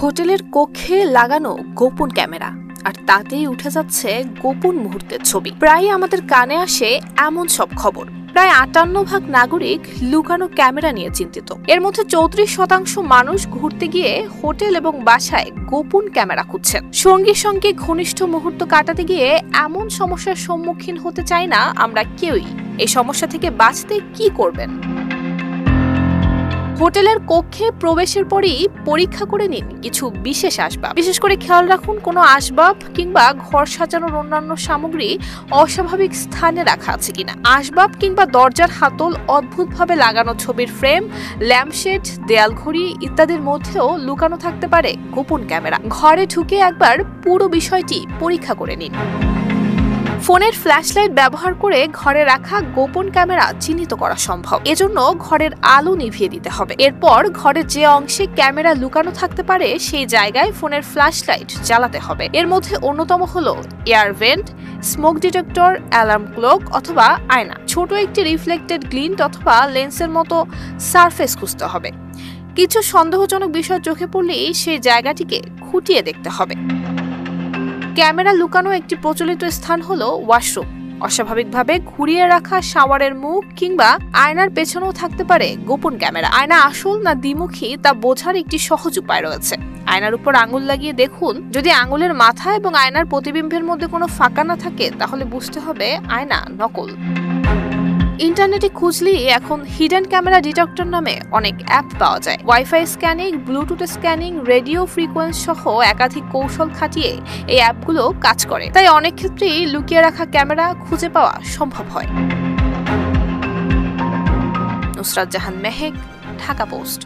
হোটেলের কক্ষে লাগানো গোপন ক্যামেরা, আর তাতেই উঠে যাচ্ছে গোপন মুহূর্তের ছবি। প্রায় আমাদের কানে আসে এমন সব খবর। প্রায় ৫৮% নাগরিক লুকানো ক্যামেরা নিয়ে চিন্তিত। এর মধ্যে ৩৪% মানুষ ঘুরতে গিয়ে হোটেল এবং বাসায় গোপন ক্যামেরা খুঁজছেন। সঙ্গীর সঙ্গে ঘনিষ্ঠ মুহূর্ত কাটাতে গিয়ে এমন সমস্যার সম্মুখীন হতে চাই না আমরা কেউই। এই সমস্যা থেকে বাঁচতে কি করবেন? হোটেলের কক্ষে প্রবেশের পরই পরীক্ষা করে নিন কিছু বিশেষ আসবাব। বিশেষ করে খেয়াল রাখুন কোনো আসবাব কিংবা ঘর সাজানোর অন্যান্য সামগ্রী অস্বাভাবিক স্থানে রাখা আছে কিনা। আসবাব কিংবা দরজার হাতল অদ্ভুতভাবে লাগানো ছবির ফ্রেম, ল্যাম্পশেড, দেয়াল ঘড়ি ইত্যাদির মধ্যেও লুকানো থাকতে পারে গোপন ক্যামেরা। ঘরে ঢুকে একবার পুরো বিষয়টি পরীক্ষা করে নিন। ফোনের ফ্ল্যাশলাইট ব্যবহার করে ঘরে রাখা গোপন ক্যামেরা চিহ্নিত করা সম্ভব। এজন্য ঘরের আলো নিভিয়ে দিতে হবে। এরপর ঘরের যে অংশে ক্যামেরা লুকানো থাকতে পারে সেই জায়গায় ফোনের ফ্ল্যাশলাইট জ্বালাতে হবে। এর মধ্যে অন্যতম হলো air vent, smoke detector, alarm clock অথবা আয়না। ছোট একটি রিফ্লেক্টেড গ্লিন্ট অথবা লেন্সের মতো সারফেস খুঁজতে হবে। কিছু সন্দেহজনক বিষয় চোখে পড়লেই সেই জায়গাটিকে খুঁটিয়ে দেখতে হবে। ক্যামেরা লুকানো একটি প্রচলিত স্থান হলো ওয়াশরুম। অস্বাভাবিকভাবে ঘুরিয়ে রাখা শাওয়ারের মুখ কিংবা আয়নার পেছনেও থাকতে পারে গোপন ক্যামেরা। আয়না আসল না দ্বিমুখী তা বোঝার একটি সহজ উপায় রয়েছে। আয়নার উপর আঙুল লাগিয়ে দেখুন, যদি আঙুলের মাথা এবং আয়নার প্রতিবিম্বের মধ্যে কোনো ফাঁকা না থাকে তাহলে বুঝতে হবে আয়না নকল। ইন্টারনেটে খুঁজলেই এখন হিডেন ক্যামেরা ডিটেক্টর নামে অনেক অ্যাপ পাওয়া যায়। Wifi scanning, Bluetooth scanning, radio frequency সহ একাধিক কৌশল খাটিয়ে এই অ্যাপগুলো কাজ করে। তাই অনেক ক্ষেত্রেই লুকিয়ে রাখা ক্যামেরা খুঁজে পাওয়া সম্ভব হয়। নুসরাত জাহান মেহেক, ঢাকা পোস্ট।